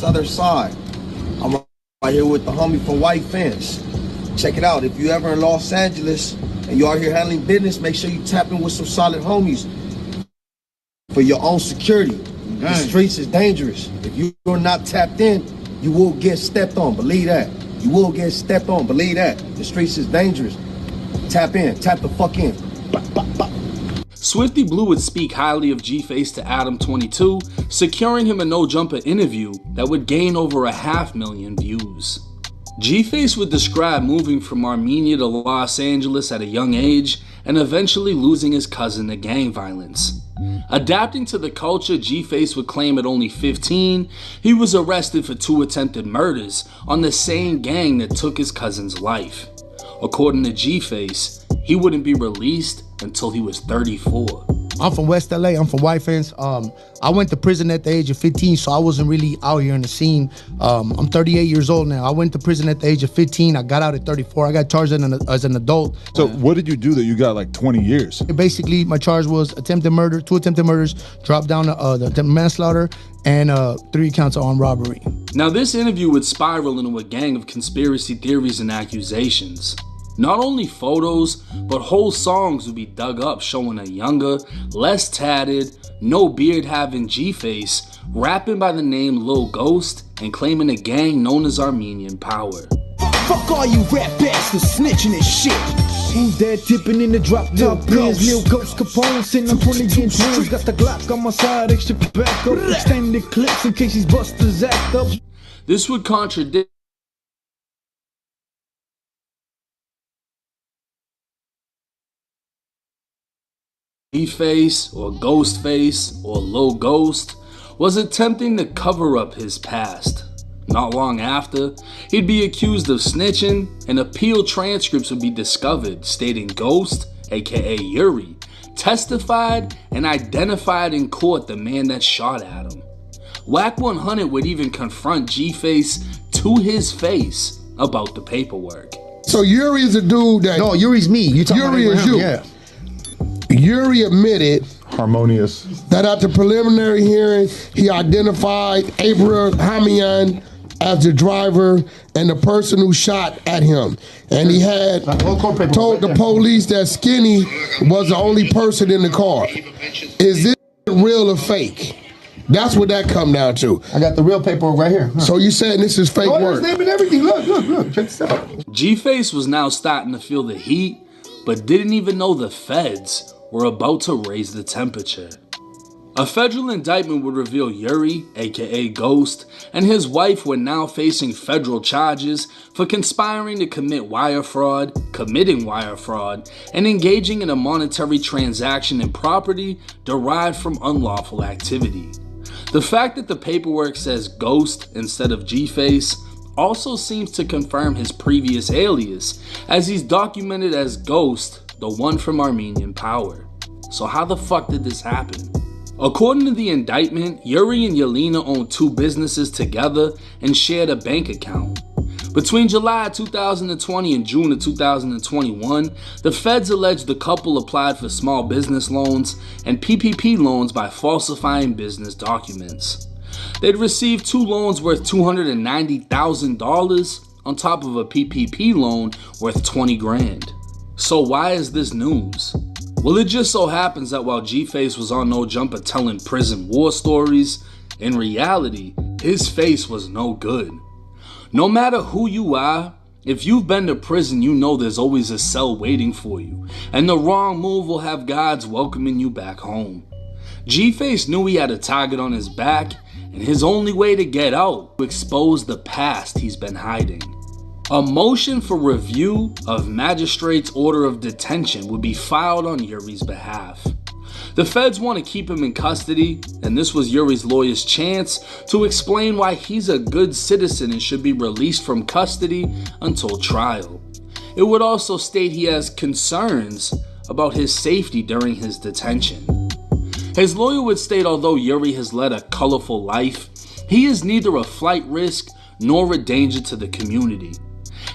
other side. I'm right here with the homie from White Fence. Check it out. If you ever in Los Angeles and you are here handling business, make sure you tap in with some solid homies for your own security. The streets is dangerous. If you are not tapped in, you will get stepped on. Believe that. You will get stepped on. Believe that. The streets is dangerous. Tap in. Tap the fuck in. Swifty Blue would speak highly of G-Face to Adam 22, securing him a No Jumper interview that would gain over 500,000 views. G-Face would describe moving from Armenia to Los Angeles at a young age and eventually losing his cousin to gang violence. Adapting to the culture, G-Face would claim at only 15, he was arrested for 2 attempted murders on the same gang that took his cousin's life. According to G-Face, he wouldn't be released until he was 34. I'm from West LA, I'm from White Fence. I went to prison at the age of 15, so I wasn't really out here in the scene. I'm 38 years old now. I went to prison at the age of 15, I got out at 34. I got charged as an adult. So what did you do that you got like 20 years? Basically, my charge was attempted murder, 2 attempted murders, dropped down to the attempted manslaughter, and 3 counts of armed robbery. Now this interview would spiral into a gang of conspiracy theories and accusations. Not only photos, but whole songs would be dug up showing a younger, less tatted, no beard having G-Face rapping by the name Lil Ghost and claiming a gang known as Armenian Power. Fuck all you rap bastards snitching and shit. Who's that tipping in the drop top Benz? Lil Ghost Capone sitting on 20 inch rims. Got the Glock on my side, extra back up. Extended clips in case these busters act up. This would contradict G-Face or Ghostface or Lil Ghost was attempting to cover up his past. Not long after, he'd be accused of snitching and appeal transcripts would be discovered stating Ghost, aka Yuri, testified and identified in court the man that shot at him. Wack 100 would even confront G-Face to his face about the paperwork. So Yuri is a dude that... No, Yuri's me. You talking Yuri about is you. Yeah. Yuri admitted Harmonious. that at the preliminary hearing, he identified Abrahamian as the driver and the person who shot at him. And he had told the police that Skinny was the only person in the car. Is this real or fake? That's what that come down to. I got the real paperwork right here. So you saying this is fake work? Name and everything. Look. Check this out. G-Face was now starting to feel the heat, but didn't even know the feds were about to raise the temperature. A federal indictment would reveal Yuri, aka Ghost, and his wife were now facing federal charges for conspiring to commit wire fraud, committing wire fraud, and engaging in a monetary transaction in property derived from unlawful activity. The fact that the paperwork says Ghost instead of G-Face also seems to confirm his previous alias, as he's documented as Ghost, the one from Armenian Power. So how the fuck did this happen? According to the indictment, Yuri and Yelena owned 2 businesses together and shared a bank account. Between July 2020 and June of 2021, the feds alleged the couple applied for small business loans and PPP loans by falsifying business documents. They'd received 2 loans worth $290,000 on top of a PPP loan worth 20 grand. So why is this news? Well, it just so happens that while G-Face was on No Jumper telling prison war stories, in reality, his face was no good. No matter who you are, if you've been to prison, you know there's always a cell waiting for you, and the wrong move will have guards welcoming you back home. G-Face knew he had a target on his back, and his only way to get out was to expose the past he's been hiding. A motion for review of magistrate's order of detention would be filed on Yuri's behalf. The feds want to keep him in custody, and this was Yuri's lawyer's chance to explain why he's a good citizen and should be released from custody until trial. It would also state he has concerns about his safety during his detention. His lawyer would state although Yuri has led a colorful life, he is neither a flight risk nor a danger to the community.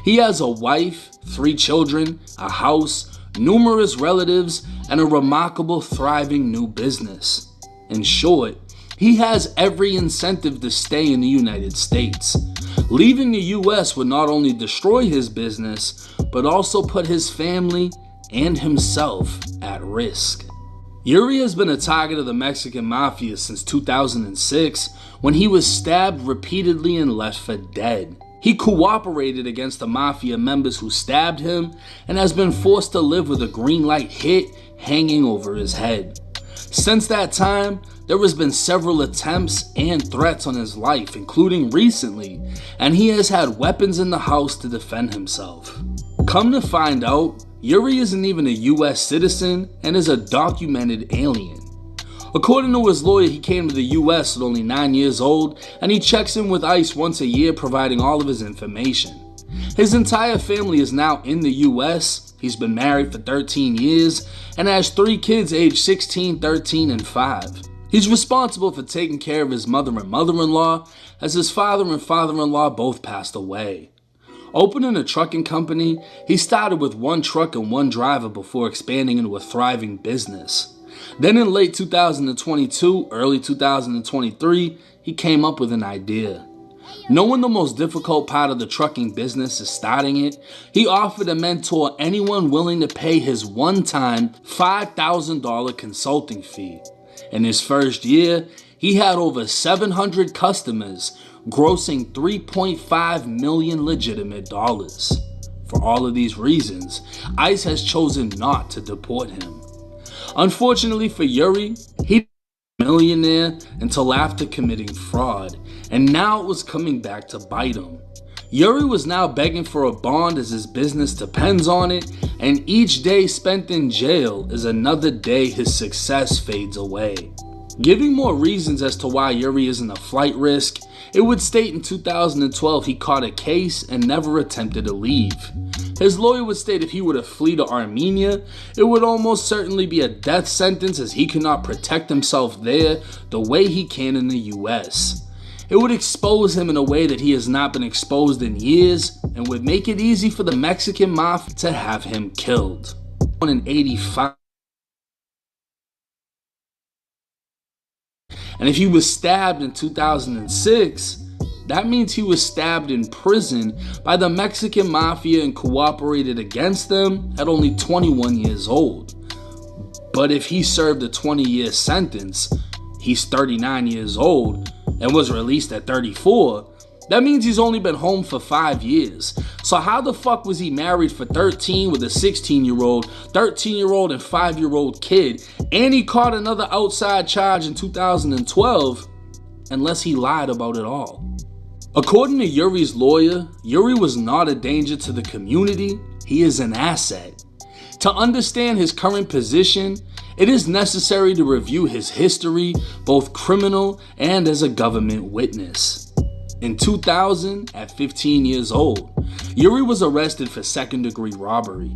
He has a wife, 3 children, a house, numerous relatives, and a remarkable thriving new business. In short, He has every incentive to stay in the United States. Leaving the US would not only destroy his business, but also put his family and himself at risk. Yuri has been a target of the Mexican Mafia since 2006, when he was stabbed repeatedly and left for dead. He cooperated against the Mafia members who stabbed him and has been forced to live with a green light hit hanging over his head. Since that time, there has been several attempts and threats on his life, including recently, and he has had weapons in the house to defend himself. Come to find out, Yuri isn't even a US citizen and is a documented alien. According to his lawyer, he came to the US at only 9 years old, and he checks in with ICE once a year, providing all of his information. His entire family is now in the US. He's been married for 13 years and has 3 kids aged 16, 13, and 5. He's responsible for taking care of his mother and mother-in-law, as his father and father-in-law both passed away. Opening a trucking company, he started with 1 truck and 1 driver before expanding into a thriving business. Then in late 2022, early 2023, he came up with an idea. Knowing the most difficult part of the trucking business is starting it, he offered to mentor anyone willing to pay his one-time $5,000 consulting fee. In his first year, he had over 700 customers, grossing $3.5 million legitimate dollars. For all of these reasons, ICE has chosen not to deport him. Unfortunately for Yuri, he became a millionaire until after committing fraud, and now it was coming back to bite him. Yuri was now begging for a bond as his business depends on it, and each day spent in jail is another day his success fades away. Giving more reasons as to why Yuri isn't a flight risk, it would state in 2012 he caught a case and never attempted to leave. His lawyer would state if he were to flee to Armenia, it would almost certainly be a death sentence, as he cannot protect himself there the way he can in the US. It would expose him in a way that he has not been exposed in years, and would make it easy for the Mexican Mafia to have him killed. Born in '85. And if he was stabbed in 2006, that means he was stabbed in prison by the Mexican Mafia and cooperated against them at only 21 years old. But if he served a 20-year sentence, he's 39 years old and was released at 34, that means he's only been home for 5 years. So how the fuck was he married for 13 with a 16-year-old, 13-year-old and 5-year-old kid, and he caught another outside charge in 2012, unless he lied about it all? According to Yuri's lawyer, Yuri was not a danger to the community, he is an asset. To understand his current position, it is necessary to review his history, both criminal and as a government witness. In 2000, at 15 years old, Yuri was arrested for second-degree robbery.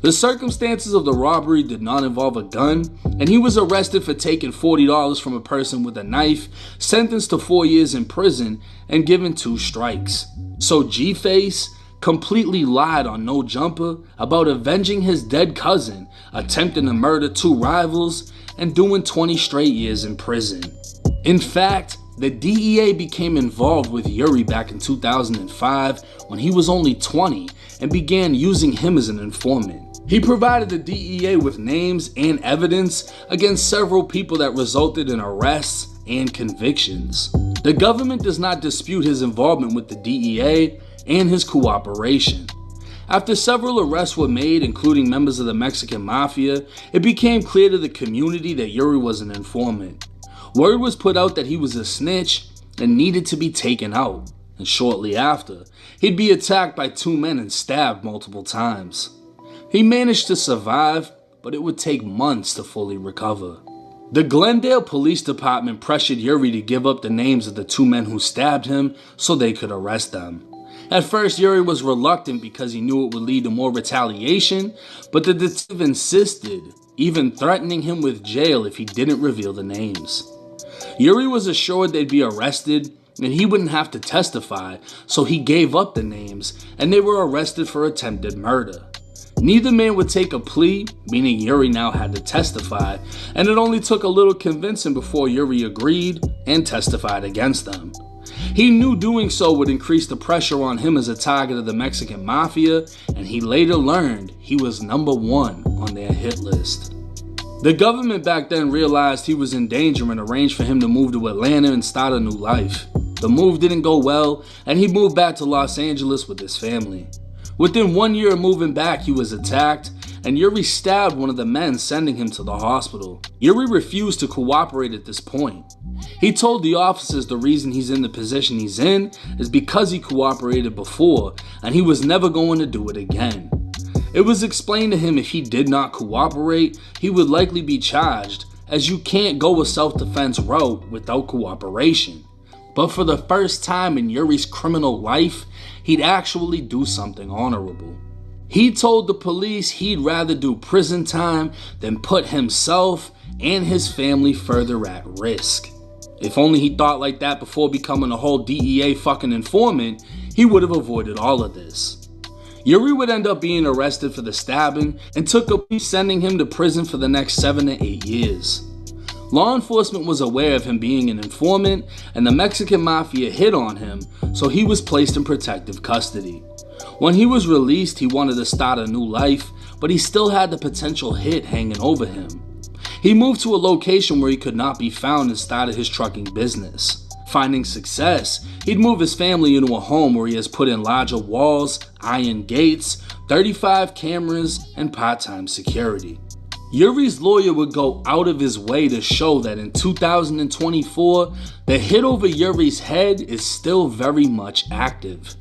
The circumstances of the robbery did not involve a gun, and he was arrested for taking $40 from a person with a knife, sentenced to 4 years in prison, and given 2 strikes. So G-Face completely lied on No Jumper about avenging his dead cousin, attempting to murder 2 rivals, and doing 20 straight years in prison. In fact, the DEA became involved with Yuri back in 2005 when he was only 20 and began using him as an informant. He provided the DEA with names and evidence against several people that resulted in arrests and convictions. The government does not dispute his involvement with the DEA and his cooperation. After several arrests were made, including members of the Mexican Mafia, it became clear to the community that Yuri was an informant. Word was put out that he was a snitch and needed to be taken out, and shortly after, he'd be attacked by 2 men and stabbed multiple times. He managed to survive, but it would take months to fully recover. The Glendale Police Department pressured Yuri to give up the names of the 2 men who stabbed him so they could arrest them. At first, Yuri was reluctant because he knew it would lead to more retaliation, but the detective insisted, even threatening him with jail if he didn't reveal the names. Yuri was assured they'd be arrested and he wouldn't have to testify, so he gave up the names and they were arrested for attempted murder. Neither man would take a plea, meaning Yuri now had to testify, and it only took a little convincing before Yuri agreed and testified against them. He knew doing so would increase the pressure on him as a target of the Mexican mafia, and he later learned he was #1 on their hit list. The government back then realized he was in danger and arranged for him to move to Atlanta and start a new life. The move didn't go well, and he moved back to Los Angeles with his family. Within 1 year of moving back, he was attacked, and Yuri stabbed one of the men, sending him to the hospital. Yuri refused to cooperate at this point. He told the officers the reason he's in the position he's in is because he cooperated before, and he was never going to do it again. It was explained to him if he did not cooperate, he would likely be charged, as you can't go a self-defense route without cooperation. But for the first time in Yuri's criminal life, he'd actually do something honorable. He told the police he'd rather do prison time than put himself and his family further at risk. If only he thought like that before becoming a whole DEA fucking informant, he would have avoided all of this. Yuri would end up being arrested for the stabbing and took up sending him to prison for the next 7 to 8 years. Law enforcement was aware of him being an informant, and the Mexican mafia hit on him, so he was placed in protective custody. When he was released, he wanted to start a new life, but he still had the potential hit hanging over him. He moved to a location where he could not be found and started his trucking business. Finding success, he'd move his family into a home where he has put in larger walls, iron gates, 35 cameras, and part-time security. Yuri's lawyer would go out of his way to show that in 2024, the hit over Yuri's head is still very much active.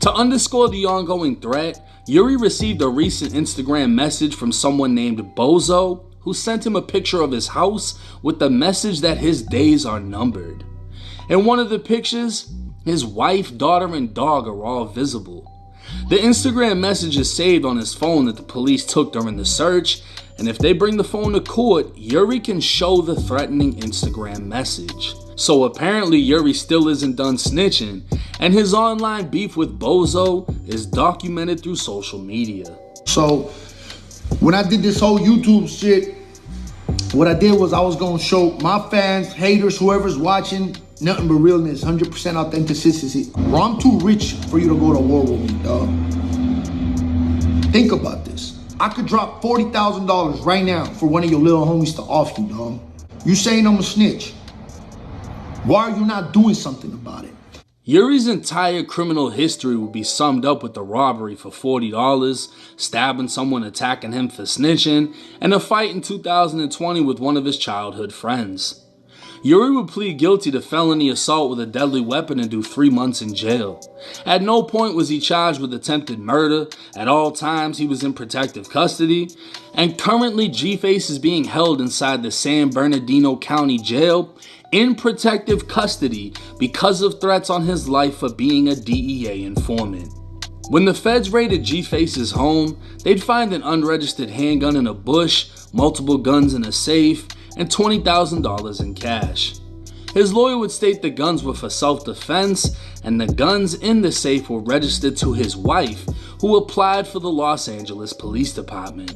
To underscore the ongoing threat, Yuri received a recent Instagram message from someone named Bozo, who sent him a picture of his house with the message that his days are numbered. In one of the pictures, his wife, daughter, and dog are all visible. The Instagram message is saved on his phone that the police took during the search, and if they bring the phone to court, Yuri can show the threatening Instagram message. So apparently Yuri still isn't done snitching, and his online beef with Bozo is documented through social media. So when I did this whole YouTube shit, what I did was I was gonna show my fans, haters, whoever's watching, nothing but realness, 100% authenticity. Bro, I'm too rich for you to go to war with me, dog. Think about this. I could drop $40,000 right now for one of your little homies to off you, dog. You saying I'm a snitch. Why are you not doing something about it? Yuri's entire criminal history would be summed up with the robbery for $40, stabbing someone, attacking him for snitching, and a fight in 2020 with one of his childhood friends. Yuri would plead guilty to felony assault with a deadly weapon and do 3 months in jail. At no point was he charged with attempted murder. At all times he was in protective custody, and currently G-Face is being held inside the San Bernardino County Jail in protective custody because of threats on his life for being a DEA informant. When the feds raided G-Face's home, they'd find an unregistered handgun in a bush, multiple guns in a safe, and $20,000 in cash. His lawyer would state the guns were for self-defense, and the guns in the safe were registered to his wife, who applied for the Los Angeles Police Department.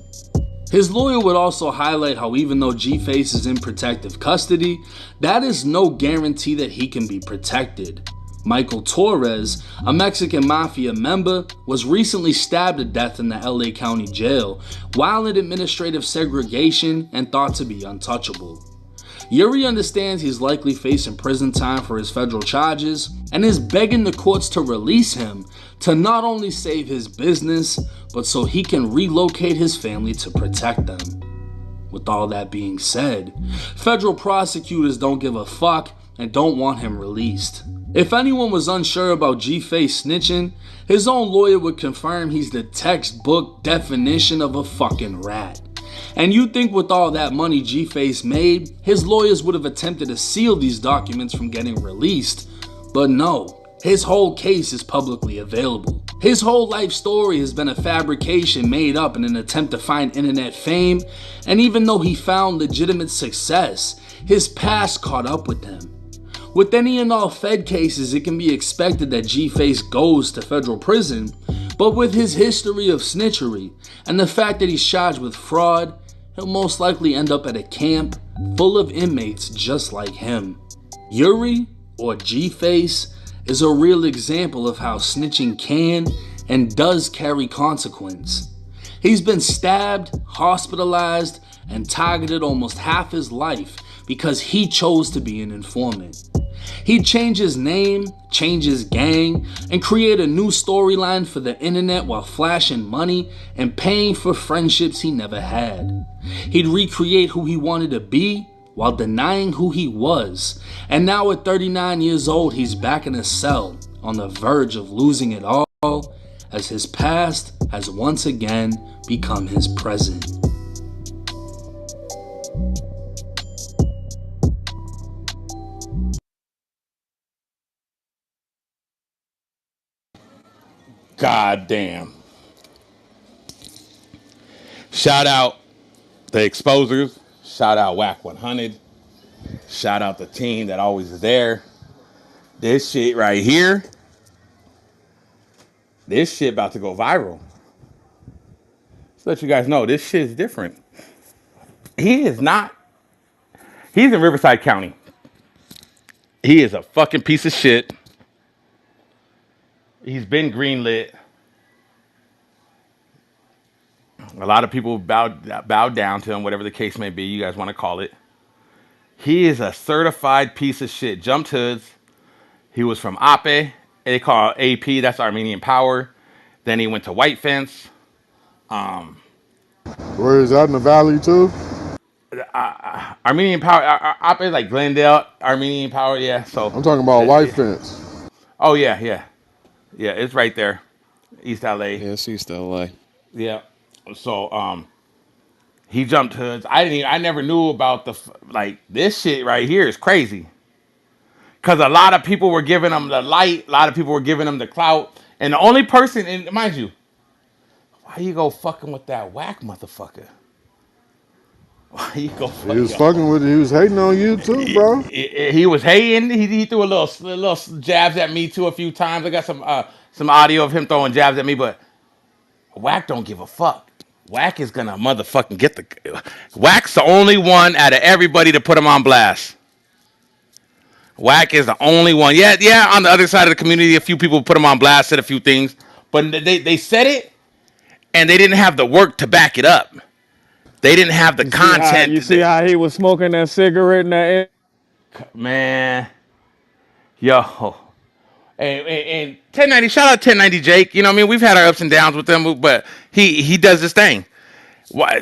His lawyer would also highlight how even though G-Face is in protective custody, that is no guarantee that he can be protected. Michael Torres, a Mexican mafia member, was recently stabbed to death in the LA County Jail while in administrative segregation and thought to be untouchable. Yuri understands he's likely facing prison time for his federal charges and is begging the courts to release him to not only save his business, but so he can relocate his family to protect them. With all that being said, federal prosecutors don't give a fuck and don't want him released. If anyone was unsure about G-Face snitching, his own lawyer would confirm he's the textbook definition of a fucking rat. And you'd think with all that money G-Face made, his lawyers would have attempted to seal these documents from getting released. But no, his whole case is publicly available. His whole life story has been a fabrication made up in an attempt to find internet fame, and even though he found legitimate success, his past caught up with him. With any and all Fed cases, it can be expected that G-Face goes to federal prison, but with his history of snitchery and the fact that he's charged with fraud, he'll most likely end up at a camp full of inmates just like him. Yuri, or G-Face, is a real example of how snitching can and does carry consequence. He's been stabbed, hospitalized, and targeted almost half his life because he chose to be an informant. He'd change his name, change his gang, and create a new storyline for the internet while flashing money and paying for friendships he never had. He'd recreate who he wanted to be while denying who he was. And now at 39 years old, he's back in a cell on the verge of losing it all as his past has once again become his present. God damn. Shout out the exposers. Shout out Whack 100. Shout out the team that always is there. This shit right here. This shit about to go viral. Just let you guys know, this shit is different. He is not. He's in Riverside County. He is a fucking piece of shit. He's been greenlit. A lot of people bowed down to him, whatever the case may be, you guys want to call it. He is a certified piece of shit. Jumped hoods. He was from APE. They call it AP, that's Armenian Power. Then he went to White Fence. Where is that in the valley too? Armenian Power, APE is like Glendale, Armenian Power, yeah. So, I'm talking about White Fence. oh yeah, yeah. Yeah, it's right there. East LA. Yeah, it's East LA. Yeah. So, he jumped hoods. I never knew about like, this shit right here is crazy. Because a lot of people were giving him the light. A lot of people were giving him the clout. And the only person, and mind you, why you go fucking with that whack motherfucker? Why you go He fuck was yo? fucking with it. He was hating on you too, bro. He was hating. He threw a little jabs at me too a few times. I got some audio of him throwing jabs at me, but Whack don't give a fuck. Whack is gonna motherfucking get the. Whack's the only one out of everybody to put him on blast. Whack is the only one. Yeah, yeah. On the other side of the community, a few people put him on blast, said a few things, but they said it, and they didn't have the work to back it up. They didn't have the content. You see how he was smoking that cigarette in that. Man, yo, and 1090. Shout out 1090 Jake. You know what I mean? We've had our ups and downs with them, but he does this thing. Why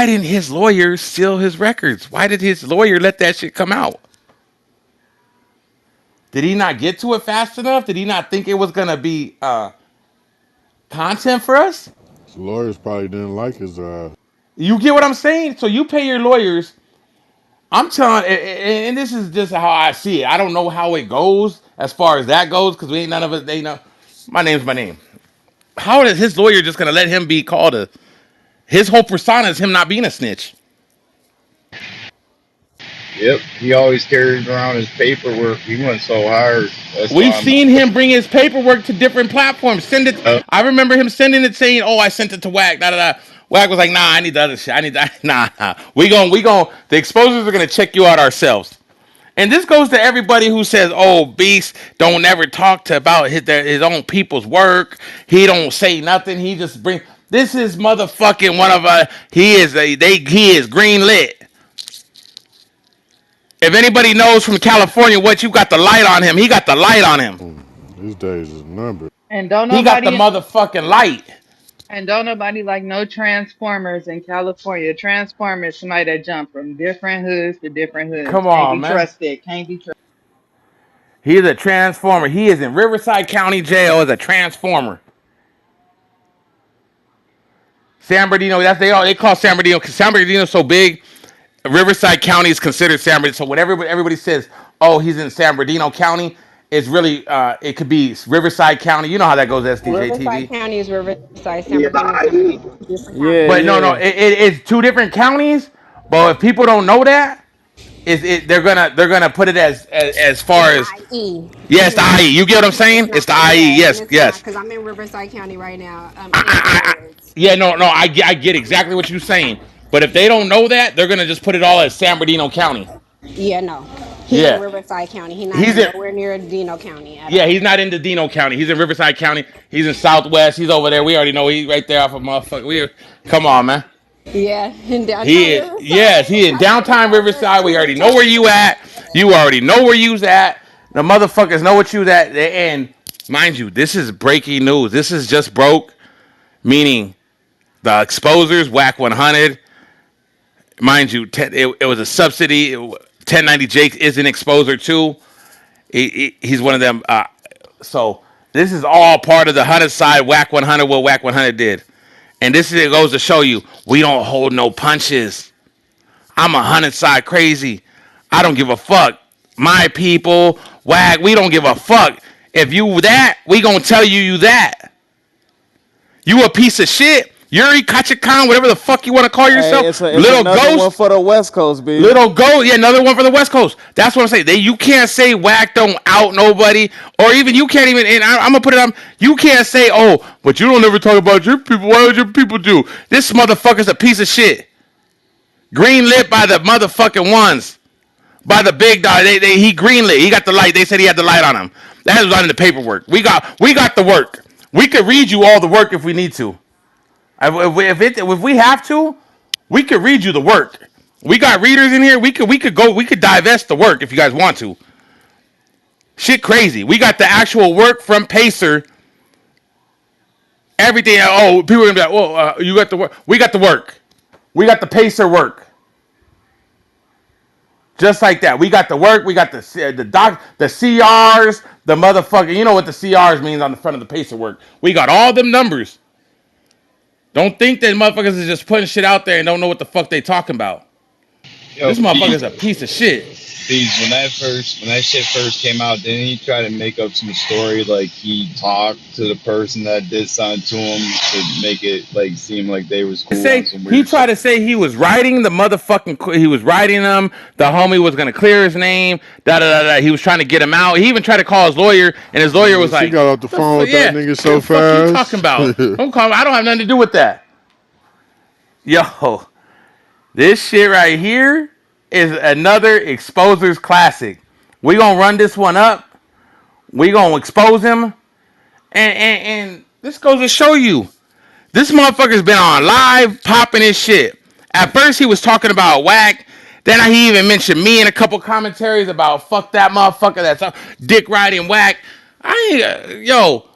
didn't his lawyer steal his records? Why did his lawyer let that shit come out? Did he not get to it fast enough? Did he not think it was gonna be content for us? His lawyers probably didn't like his. You get what I'm saying? So you pay your lawyers. I'm telling, and this is just how I see it. I don't know how it goes as far as that goes because we ain't none of us. They know my name's my name. How is his lawyer just gonna let him be called a? His whole persona is him not being a snitch. Yep, he always carries around his paperwork. He went so hard. That's We've why I'm. seen him bring his paperwork to different platforms. Send it. I remember him sending it saying, "Oh, I sent it to Whack." Da da da. Whack was like, "Nah, I need the other shit. I need that." Nah, nah. We gon' the exposers are gonna check you out ourselves. And this goes to everybody who says, "Oh, Beast don't ever talk to about his own people's work. He don't say nothing. He just bring." This is motherfucking one of he is green lit. If anybody knows from California what you got the light on him, he got the light on him. His days is numbered. And don't He got the nobody motherfucking light. and don't nobody like no transformers in California. Transformers somebody that jump from different hoods to different hoods. Come Can't on, be man. trusted. Can't be trusted. He's a transformer. He is in Riverside County Jail as a transformer. San Bernardino, they call San Bernardino because San Bernardino is so big. Riverside County is considered San Bernardino. So whatever everybody says, oh, he's in San Bernardino County, it's really it could be Riverside County. You know how that goes, SDJ Riverside TV. County is Riverside, San Yeah, Bernardino, San Bernardino, different Yeah, counties. But no, yeah. it's two different counties. But if people don't know that, they're gonna put it as far It's as IE. yeah, it's the IE. You get what I'm It's saying? not, It's the IE. yeah, and Yes, it's not yes. because I'm in Riverside County right now. In I, Edwards. yeah, no, I get exactly what you're saying. But if they don't know that, they're gonna just put it all as San Bernardino County. Yeah, no. He in Yeah. Riverside County. He not He's in in. nowhere near Dino County at Yeah, all. he's not in Dino County. He's in Riverside County. He's in Southwest. He's over there. We already know he's right there off of motherfucker. Come on, man. Yeah, in downtown Yes, Riverside. he in I know downtown y'all there Riverside. We too. already know where you at. You already know where you's at. The motherfuckers know what you at. And mind you, this is breaking news. This is just broke, meaning the exposers, whack 100. Mind you, it was a subsidy. 1090 Jake is an exposer too. He's one of them. So this is all part of the 100 side whack 100. What whack 100 did, and this is it goes to show you we don't hold no punches. I'm 100 side crazy. I don't give a fuck. My people, whack. We don't give a fuck. If you that, we gonna tell you that. You a piece of shit. Yuri Kachakan, whatever the fuck you want to call yourself. Hey, it's Little another ghost. one for the West Coast, B. Little Ghost, yeah, another one for the West Coast. That's what I'm saying. You can't say whack don't out nobody, or even you can't even. And I'm gonna put it on. You can't say, oh, but you don't ever talk about your people. Why would your people do? This motherfucker's a piece of shit. Green lit by the motherfucking ones, by the big dog. He green lit. He got the light. They said he had the light on him. That was on the paperwork. We got the work. We could read you all the work if we need to. If we have to, we could read you the work. We got readers in here. We could divest the work if you guys want to. Shit crazy. We got the actual work from Pacer. Everything. Oh, people are gonna be like, oh, you got the work. We got the work. We got the Pacer work. Just like that. We got the work. We got the CRs, the motherfucker. You know what the CRs means on the front of the Pacer work. We got all them numbers. Don't think that motherfuckers is just putting shit out there and don't know what the fuck they talking about. Yo, This motherfucker's a piece of shit. These when that shit first came out, didn't he try to make up some story like he talked to the person that did something to him to make it like seem like they was cool on some weird He tried to say he was writing the motherfucking. He was writing them. The homie was gonna clear his name. Da da da da. He was trying to get him out. He even tried to call his lawyer, and his lawyer was She like, got off the phone with that nigga so what the fuck you fast. talking about? Don't call me. I don't have nothing to do with that. Yo, this shit right here is another exposers classic. We gonna run this one up. We gonna expose him, and this goes to show you this motherfucker's been on live popping his shit. At first he was talking about whack. Then he even mentioned me in a couple commentaries about fuck that motherfucker that's dick riding whack. Yo,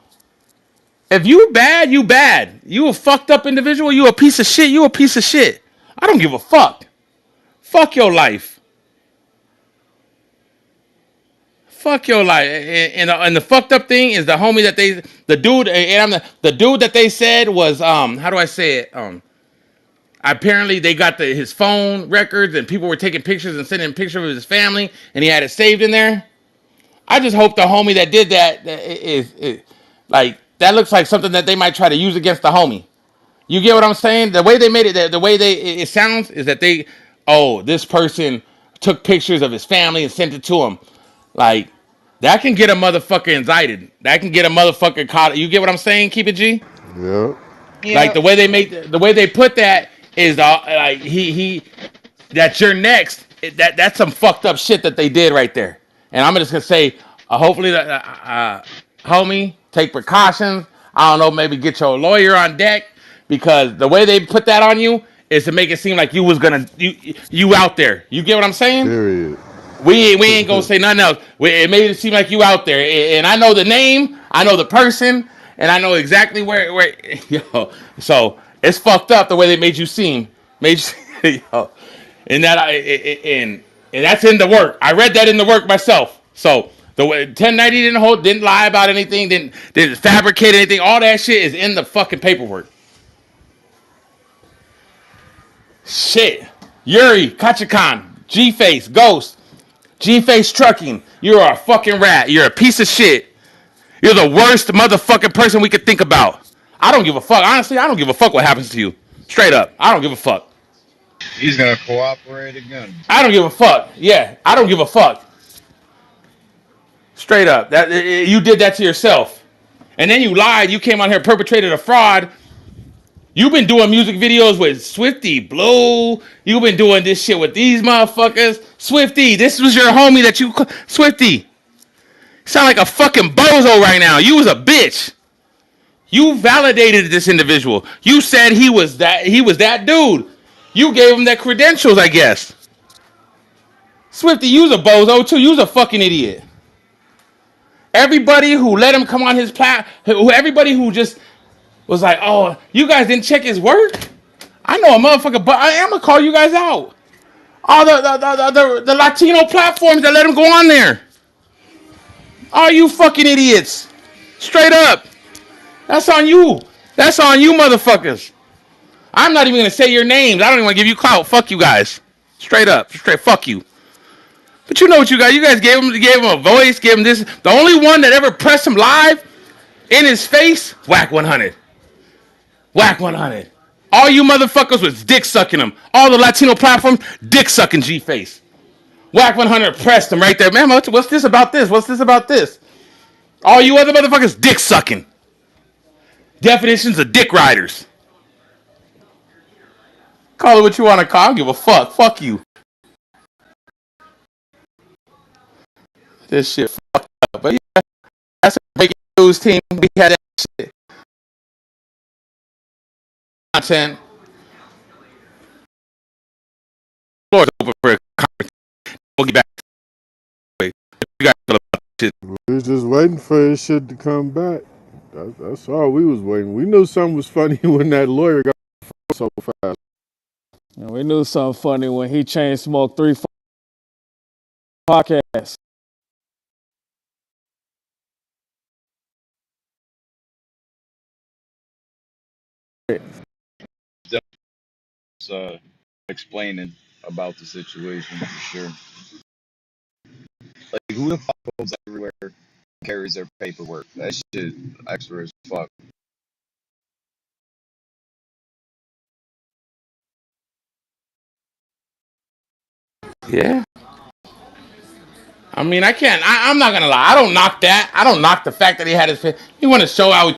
if you bad, you bad. You a fucked up individual. You a piece of shit. You a piece of shit. I don't give a fuck. Fuck your life. Fuck your life. And the fucked up thing is the homie that the dude that they said was how do I say it apparently they got his phone records and people were taking pictures and sending pictures of his family and he had it saved in there. I just hope the homie that did that is like that looks like something that they might try to use against the homie. You get what I'm saying? The way they made it, the way it sounds is that this person took pictures of his family and sent it to him. Like, that can get a motherfucker indicted. That can get a motherfucker caught. You get what I'm saying? Keep it G. Yeah. Like the way the way they put that is like that you're next. That's some fucked up shit that they did right there. And I'm just gonna say, hopefully, homie, take precautions. I don't know, maybe get your lawyer on deck because the way they put that on you is to make it seem like you was gonna you out there. You get what I'm saying? Period. We ain't gonna say nothing else. It made it seem like you out there, and I know the name, I know the person, and I know exactly where yo. So it's fucked up the way they made you seem, yo, and and that's in the work. I read that in the work myself. So the way 1090 didn't lie about anything, didn't fabricate anything. All that shit is in the fucking paperwork. Shit, Yuri Kachakan, G-Face, Ghost. G-Face Trucking, you're a fucking rat. You're a piece of shit. You're the worst motherfucking person we could think about. I don't give a fuck. Honestly, I don't give a fuck what happens to you. Straight up. I don't give a fuck. He's gonna cooperate again. I don't give a fuck. Yeah, I don't give a fuck. Straight up. You did that to yourself. And then you lied. You came out here and perpetrated a fraud. You've been doing music videos with Swifty Blue. You've been doing this shit with these motherfuckers. Swifty, this was your homie that you... Swifty. Sound like a fucking bozo right now. You was a bitch. You validated this individual. You said he was that dude. You gave him that credentials, I guess. Swifty, you was a bozo too. You was a fucking idiot. Everybody who let him come on his everybody who just was like, oh, you guys didn't check his work? I know a motherfucker, but I am gonna call you guys out. All the Latino platforms that let him go on there. All you fucking idiots. Straight up. That's on you. That's on you, motherfuckers. I'm not even gonna say your names. I don't even want to give you clout. Fuck you guys. Straight up. Straight fuck you. But you know what you guys? You guys gave him a voice, gave him this. The only one that ever pressed him live in his face, Whack 100. Whack 100. All you motherfuckers was dick sucking him. All the Latino platforms, dick sucking G-Face. Whack 100 pressed him right there. Man, what's this about this? What's this about this? All you other motherfuckers, dick sucking. Definitions of dick riders. Call it what you want to call. I don't give a fuck. Fuck you. This shit fucked up. But yeah, that's a breaking news team. We had that shit. Content. Floor's open for a conference. We'll get back to it. You guys feel about shit. We was just waiting for this shit to come back. That's all we was waiting. We knew something was funny when that lawyer got so fast. And we knew something funny when he chain smoked 3 podcasts. Explaining about the situation for sure. Like, who the fuck goes everywhere and carries their paperwork? That shit extra as fuck. Yeah. I mean, I can't. I'm not gonna lie. I don't knock that. I don't knock the fact that he had his. He want to show how he